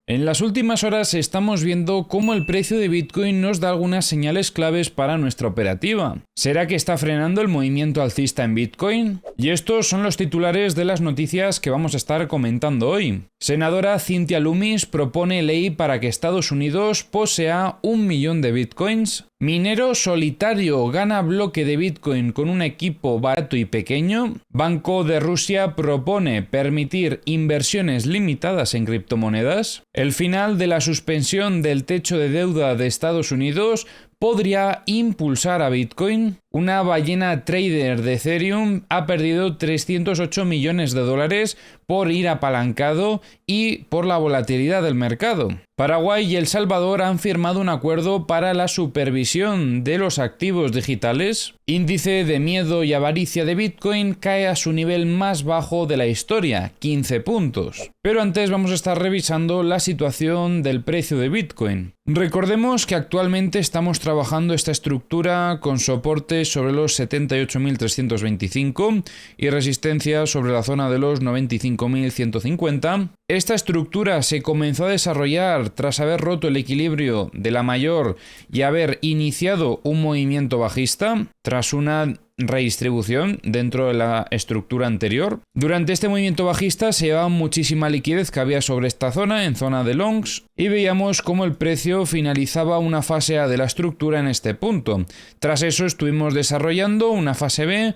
En las últimas horas estamos viendo cómo el precio de Bitcoin nos da algunas señales claves para nuestra operativa. ¿Será que está frenando el movimiento alcista en Bitcoin? Y estos son los titulares de las noticias que vamos a estar comentando hoy. Senadora Cynthia Lummis propone ley para que Estados Unidos posea 1 millón de Bitcoins. Minero solitario gana bloque de Bitcoin con un equipo barato y pequeño. Banco de Rusia propone permitir inversiones limitadas en criptomonedas. El final de la suspensión del techo de deuda de Estados Unidos podría impulsar a Bitcoin. Una ballena trader de Ethereum ha perdido 308 millones de dólares por ir apalancado y por la volatilidad del mercado. Paraguay y El Salvador han firmado un acuerdo para la supervisión de los activos digitales. Índice de miedo y avaricia de Bitcoin cae a su nivel más bajo de la historia, 15 puntos. Pero antes vamos a estar revisando la situación del precio de Bitcoin. Recordemos que actualmente estamos trabajando esta estructura con soporte sobre los 78.325 y resistencia sobre la zona de los 95.150. Esta estructura se comenzó a desarrollar tras haber roto el equilibrio de la mayor y haber iniciado un movimiento bajista tras una redistribución dentro de la estructura anterior. Durante este movimiento bajista se llevaba muchísima liquidez que había sobre esta zona, en zona de longs, y veíamos cómo el precio finalizaba una fase A de la estructura en este punto. Tras eso estuvimos desarrollando una fase B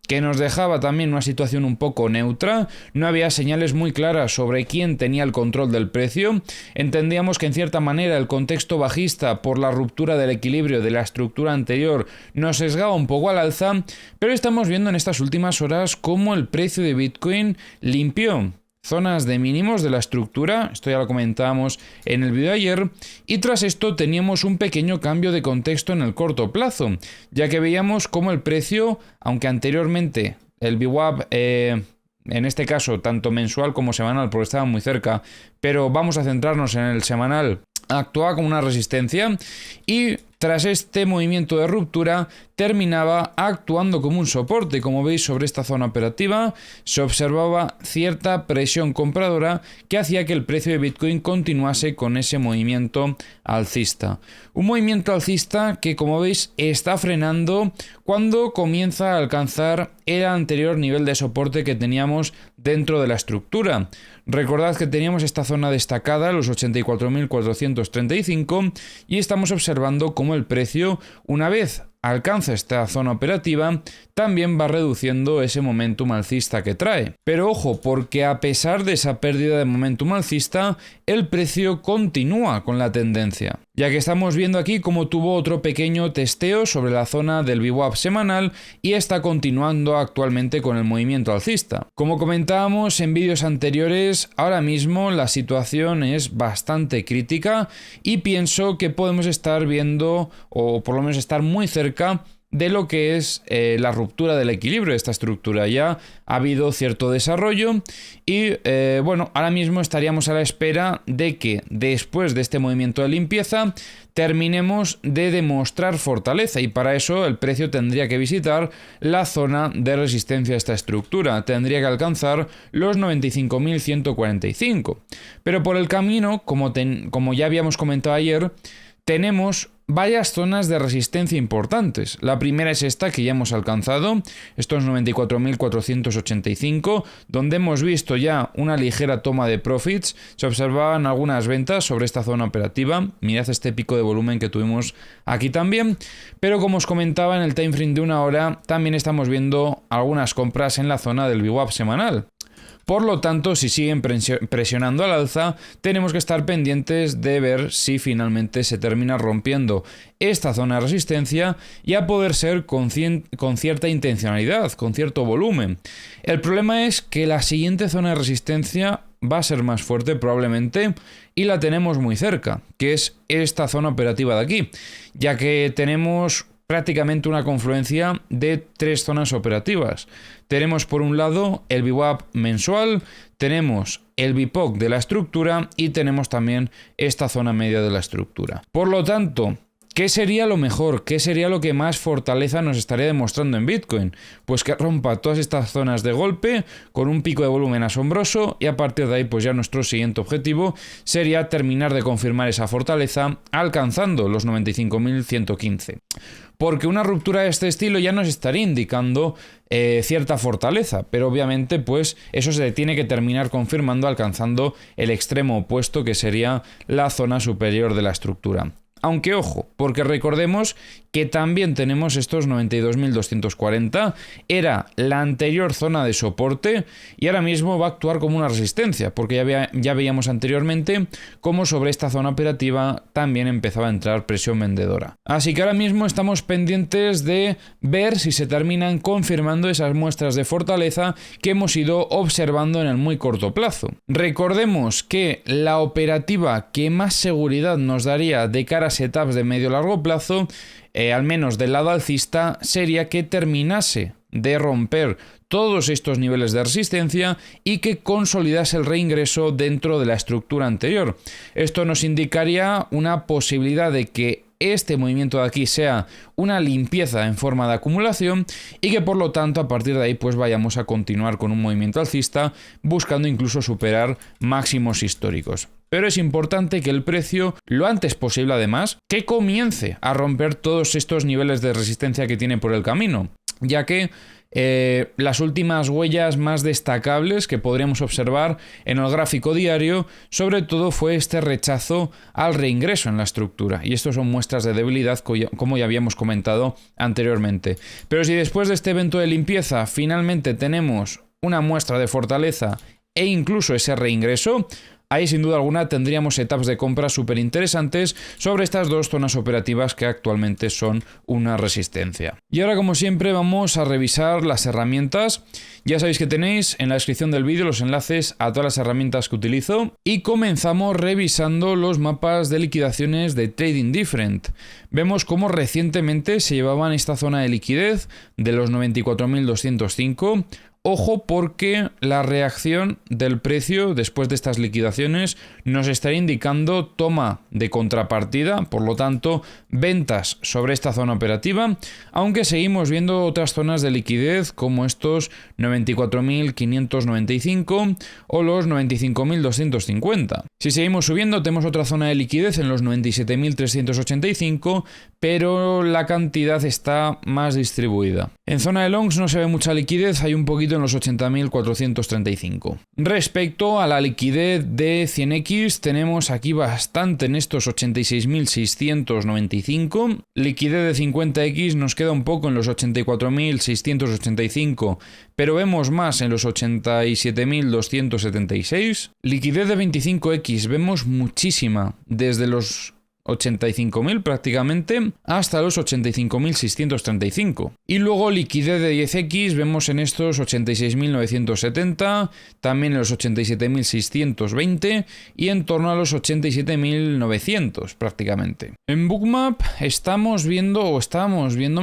que nos dejaba también una situación un poco neutra, no había señales muy claras sobre quién tenía el control del precio, entendíamos que en cierta manera el contexto bajista por la ruptura del equilibrio de la estructura anterior nos sesgaba un poco al alza, pero estamos viendo en estas últimas horas cómo el precio de Bitcoin limpió zonas de mínimos de la estructura, esto ya lo comentábamos en el vídeo de ayer, y tras esto teníamos un pequeño cambio de contexto en el corto plazo, ya que veíamos cómo el precio, aunque anteriormente el VWAP, en este caso tanto mensual como semanal, porque estaba muy cerca, pero vamos a centrarnos en el semanal, actuaba como una resistencia y tras este movimiento de ruptura terminaba actuando como un soporte. Como veis, sobre esta zona operativa se observaba cierta presión compradora que hacía que el precio de Bitcoin continuase con ese movimiento alcista. Un movimiento alcista que, como veis, está frenando cuando comienza a alcanzar el anterior nivel de soporte que teníamos dentro de la estructura. Recordad que teníamos esta zona destacada, los 84.435, y estamos observando cómo el precio, una vez alcanza esta zona operativa, también va reduciendo ese momentum alcista que trae. Pero ojo, porque a pesar de esa pérdida de momentum alcista, el precio continúa con la tendencia, ya que estamos viendo aquí cómo tuvo otro pequeño testeo sobre la zona del VWAP semanal y está continuando actualmente con el movimiento alcista. Como comentábamos en vídeos anteriores, ahora mismo la situación es bastante crítica y pienso que podemos estar viendo, o por lo menos estar muy cerca de lo que es la ruptura del equilibrio de esta estructura. Ya ha habido cierto desarrollo y ahora mismo estaríamos a la espera de que después de este movimiento de limpieza terminemos de demostrar fortaleza, y para eso el precio tendría que visitar la zona de resistencia a esta estructura, tendría que alcanzar los 95.145, pero por el camino, como ya habíamos comentado ayer, tenemos varias zonas de resistencia importantes. La primera es esta que ya hemos alcanzado, estos 94.485, donde hemos visto ya una ligera toma de profits. Se observaban algunas ventas sobre esta zona operativa. Mirad este pico de volumen que tuvimos aquí también. Pero como os comentaba, en el time frame de una hora también estamos viendo algunas compras en la zona del VWAP semanal. Por lo tanto, si siguen presionando al alza, tenemos que estar pendientes de ver si finalmente se termina rompiendo esta zona de resistencia y a poder ser con cierta intencionalidad, con cierto volumen. El problema es que la siguiente zona de resistencia va a ser más fuerte probablemente y la tenemos muy cerca, que es esta zona operativa de aquí, ya que tenemos prácticamente una confluencia de tres zonas operativas. Tenemos por un lado el VWAP mensual, tenemos el VPOC de la estructura y tenemos también esta zona media de la estructura. Por lo tanto, ¿Qué sería lo mejor? ¿Qué sería lo que más fortaleza nos estaría demostrando en Bitcoin? Pues que rompa todas estas zonas de golpe con un pico de volumen asombroso y a partir de ahí pues ya nuestro siguiente objetivo sería terminar de confirmar esa fortaleza alcanzando los 95.115. Porque una ruptura de este estilo ya nos estaría indicando cierta fortaleza, pero obviamente pues eso se tiene que terminar confirmando alcanzando el extremo opuesto que sería la zona superior de la estructura. Aunque ojo, porque recordemos que también tenemos estos 92.240, era la anterior zona de soporte y ahora mismo va a actuar como una resistencia, porque ya veíamos anteriormente cómo sobre esta zona operativa también empezaba a entrar presión vendedora. Así que ahora mismo estamos pendientes de ver si se terminan confirmando esas muestras de fortaleza que hemos ido observando en el muy corto plazo. Recordemos que la operativa que más seguridad nos daría de cara a setups de medio largo plazo, al menos del lado alcista, sería que terminase de romper todos estos niveles de resistencia y que consolidase el reingreso dentro de la estructura anterior. Esto nos indicaría una posibilidad de que este movimiento de aquí sea una limpieza en forma de acumulación y que por lo tanto a partir de ahí pues vayamos a continuar con un movimiento alcista buscando incluso superar máximos históricos. Pero es importante que el precio, lo antes posible además, que comience a romper todos estos niveles de resistencia que tiene por el camino, ya que las últimas huellas más destacables que podríamos observar en el gráfico diario, sobre todo fue este rechazo al reingreso en la estructura, y estos son muestras de debilidad como ya habíamos comentado anteriormente. Pero si después de este evento de limpieza finalmente tenemos una muestra de fortaleza e incluso ese reingreso, ahí sin duda alguna tendríamos setups de compra súper interesantes sobre estas dos zonas operativas que actualmente son una resistencia. Y ahora como siempre vamos a revisar las herramientas. Ya sabéis que tenéis en la descripción del vídeo los enlaces a todas las herramientas que utilizo y comenzamos revisando los mapas de liquidaciones de Trading Different. Vemos cómo recientemente se llevaban esta zona de liquidez de los 94.205. Ojo porque la reacción del precio después de estas liquidaciones nos estaría indicando toma de contrapartida, por lo tanto ventas sobre esta zona operativa, aunque seguimos viendo otras zonas de liquidez como estos 94.595 o los 95.250. Si seguimos subiendo tenemos otra zona de liquidez en los 97.385, pero la cantidad está más distribuida. En zona de longs no se ve mucha liquidez, hay un poquito en los 80.435. Respecto a la liquidez de 100X, tenemos aquí bastante en estos 86.695. Liquidez de 50X nos queda un poco en los 84.685, pero vemos más en los 87.276. Liquidez de 25X vemos muchísima, desde los 85.000 prácticamente hasta los 85.635. Y luego liquidez de 10X vemos en estos 86.970, también en los 87.620 y en torno a los 87.900 prácticamente. En Bookmap estábamos viendo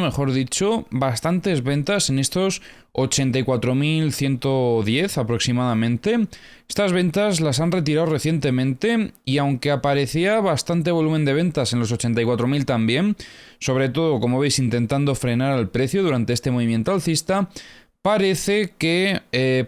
mejor dicho bastantes ventas en estos 84.110 aproximadamente. Estas ventas las han retirado recientemente y aunque aparecía bastante volumen de ventas en los 84.000 también, sobre todo como veis intentando frenar al precio durante este movimiento alcista, parece que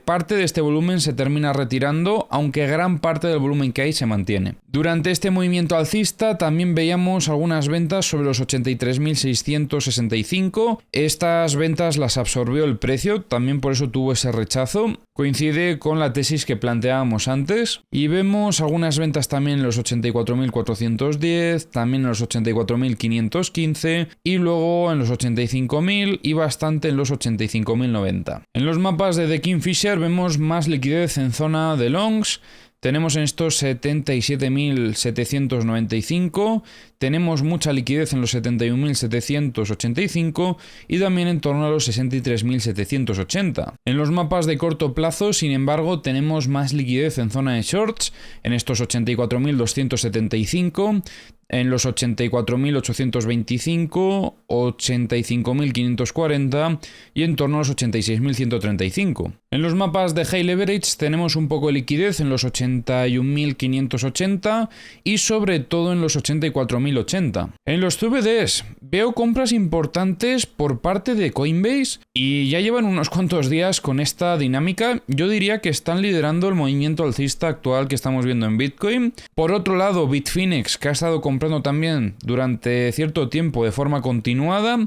parte de este volumen se termina retirando, aunque gran parte del volumen que hay se mantiene. Durante este movimiento alcista también veíamos algunas ventas sobre los 83.665. Estas ventas las absorbió el precio, también por eso tuvo ese rechazo. Coincide con la tesis que planteábamos antes. Y vemos algunas ventas también en los 84.410, también en los 84.515 y luego en los 85.000 y bastante en los 85.090. En los mapas de The Kingfisher vemos más liquidez en zona de longs. Tenemos en estos 77.795, tenemos mucha liquidez en los 71.785 y también en torno a los 63.780. En los mapas de corto plazo, sin embargo, tenemos más liquidez en zona de shorts, en estos 84.275, en los 84.825, 85.540 y en torno a los 86.135. En los mapas de High Leverage tenemos un poco de liquidez en los 81.580 y sobre todo en los 84.080. En los CBDs veo compras importantes por parte de Coinbase y ya llevan unos cuantos días con esta dinámica. Yo diría que están liderando el movimiento alcista actual que estamos viendo en Bitcoin. Por otro lado, Bitfinex, que ha estado comprando también durante cierto tiempo de forma continuada.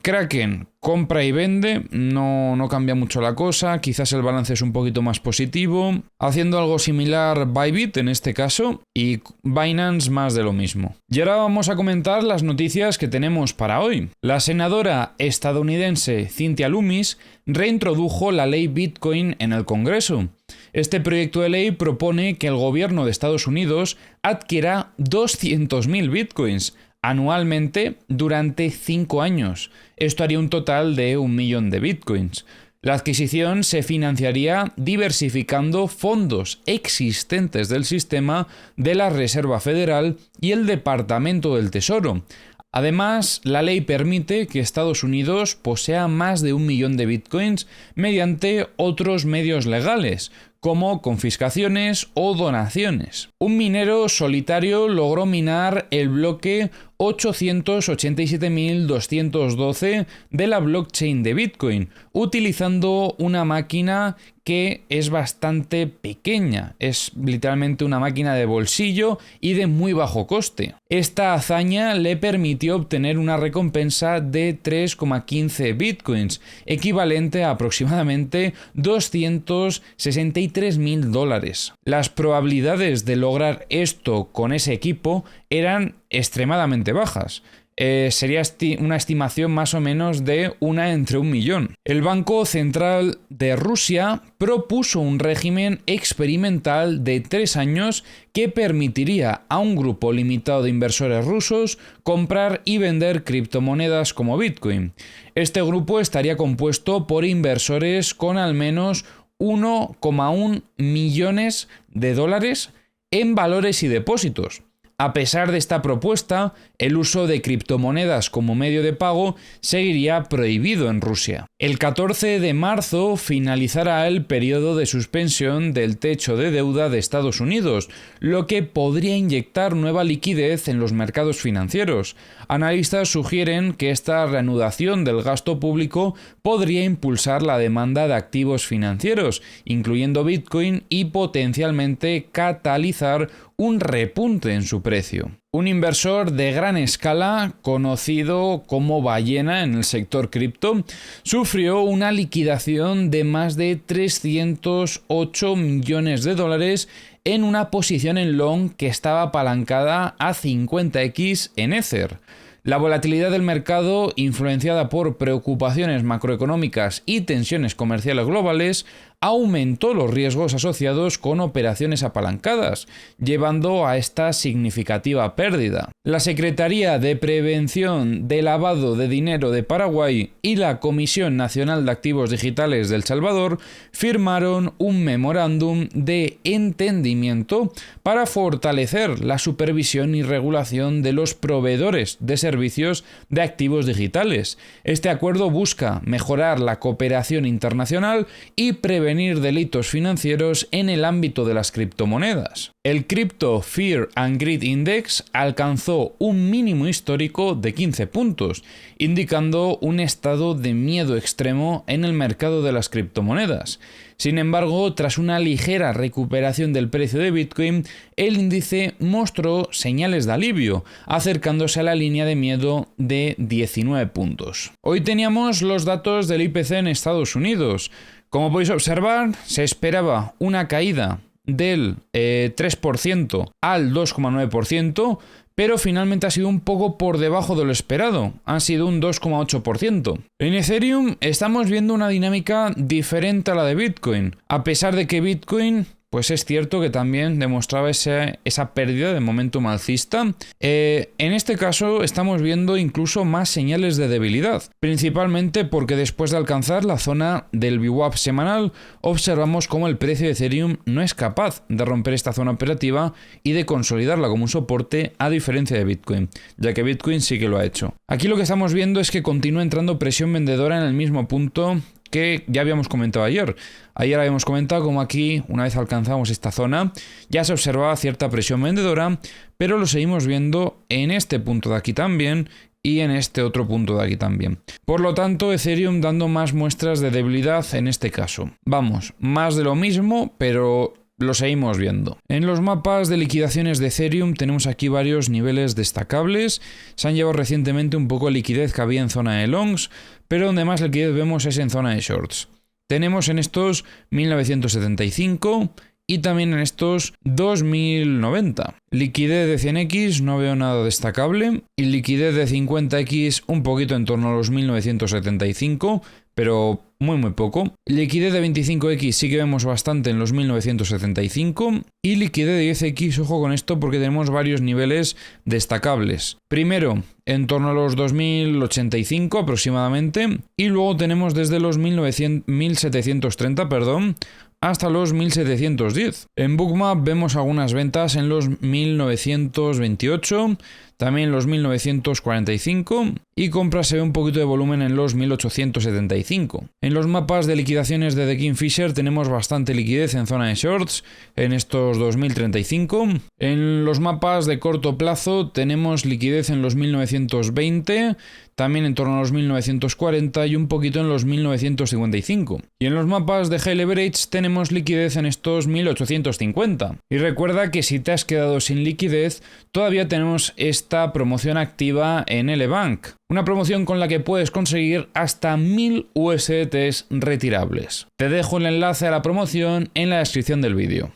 Kraken compra y vende, no cambia mucho la cosa, quizás el balance es un poquito más positivo. Haciendo algo similar Bybit en este caso y Binance más de lo mismo. Y ahora vamos a comentar las noticias que tenemos para hoy. La senadora estadounidense Cynthia Lummis reintrodujo la ley Bitcoin en el Congreso. Este proyecto de ley propone que el gobierno de Estados Unidos adquiera 200.000 bitcoins anualmente durante 5 años. Esto haría un total de 1 millón de bitcoins. La adquisición se financiaría diversificando fondos existentes del sistema de la Reserva Federal y el Departamento del Tesoro. Además, la ley permite que Estados Unidos posea más de 1 millón de bitcoins mediante otros medios legales, como confiscaciones o donaciones. Un minero solitario logró minar el bloque 887.212 de la blockchain de Bitcoin, utilizando una máquina que es bastante pequeña, es literalmente una máquina de bolsillo y de muy bajo coste. Esta hazaña le permitió obtener una recompensa de 3,15 bitcoins, equivalente a aproximadamente $263.000. Las probabilidades de lograr esto con ese equipo eran extremadamente bajas. Sería una estimación más o menos de 1 entre 1 millón. El Banco Central de Rusia propuso un régimen experimental de 3 años que permitiría a un grupo limitado de inversores rusos comprar y vender criptomonedas como Bitcoin. Este grupo estaría compuesto por inversores con al menos 1,1 millones de dólares en valores y depósitos. A pesar de esta propuesta, el uso de criptomonedas como medio de pago seguiría prohibido en Rusia. El 14 de marzo finalizará el periodo de suspensión del techo de deuda de Estados Unidos, lo que podría inyectar nueva liquidez en los mercados financieros. Analistas sugieren que esta reanudación del gasto público podría impulsar la demanda de activos financieros, incluyendo Bitcoin, y potencialmente catalizar un repunte en su precio. Un inversor de gran escala, conocido como ballena en el sector cripto, sufrió una liquidación de más de 308 millones de dólares en una posición en long que estaba apalancada a 50x en Ether. La volatilidad del mercado, influenciada por preocupaciones macroeconómicas y tensiones comerciales globales, aumentó los riesgos asociados con operaciones apalancadas, llevando a esta significativa pérdida. La Secretaría de Prevención de Lavado de Dinero de Paraguay y la Comisión Nacional de Activos Digitales de El Salvador firmaron un memorándum de entendimiento para fortalecer la supervisión y regulación de los proveedores de servicios de activos digitales. Este acuerdo busca mejorar la cooperación internacional y prevenir delitos financieros en el ámbito de las criptomonedas. El Crypto Fear and Greed Index alcanzó un mínimo histórico de 15 puntos, indicando un estado de miedo extremo en el mercado de las criptomonedas. Sin embargo, tras una ligera recuperación del precio de Bitcoin, el índice mostró señales de alivio, acercándose a la línea de miedo de 19 puntos. Hoy teníamos los datos del IPC en Estados Unidos. Como podéis observar, se esperaba una caída del 3% al 2,9%, pero finalmente ha sido un poco por debajo de lo esperado, ha sido un 2,8%. En Ethereum estamos viendo una dinámica diferente a la de Bitcoin. A pesar de que Bitcoin pues es cierto que también demostraba esa pérdida de momentum alcista. En este caso estamos viendo incluso más señales de debilidad, principalmente porque después de alcanzar la zona del VWAP semanal, observamos cómo el precio de Ethereum no es capaz de romper esta zona operativa y de consolidarla como un soporte, a diferencia de Bitcoin, ya que Bitcoin sí que lo ha hecho. Aquí lo que estamos viendo es que continúa entrando presión vendedora en el mismo punto que ya habíamos comentado ayer. Ayer habíamos comentado como aquí, una vez alcanzamos esta zona, ya se observaba cierta presión vendedora, pero lo seguimos viendo en este punto de aquí también y en este otro punto de aquí también. Por lo tanto, Ethereum dando más muestras de debilidad en este caso. Vamos, más de lo mismo, pero lo seguimos viendo. En los mapas de liquidaciones de Ethereum tenemos aquí varios niveles destacables. Se han llevado recientemente un poco de liquidez que había en zona de longs, pero donde más liquidez vemos es en zona de shorts. Tenemos en estos 1975 y también en estos 2090. Liquidez de 100x no veo nada destacable y liquidez de 50x un poquito en torno a los 1975, pero muy poco. Liquidez de 25x sí que vemos bastante en los 1975 y liquidez de 10x, ojo con esto porque tenemos varios niveles destacables. Primero, en torno a los 2085 aproximadamente y luego tenemos desde los 1730, hasta los 1710. En Bookmap vemos algunas ventas en los 1928, también los 1945 y compras se ve un poquito de volumen en los 1875. En los mapas de liquidaciones de The Kingfisher tenemos bastante liquidez en zona de shorts en estos 2035. En los mapas de corto plazo tenemos liquidez en los 1920, también en torno a los 1940 y un poquito en los 1955. Y en los mapas de High Leverage tenemos liquidez en estos 1850. Y recuerda que si te has quedado sin liquidez, todavía tenemos esta promoción activa en Elebank. Una promoción con la que puedes conseguir hasta 1000 USDTs retirables. Te dejo el enlace a la promoción en la descripción del vídeo.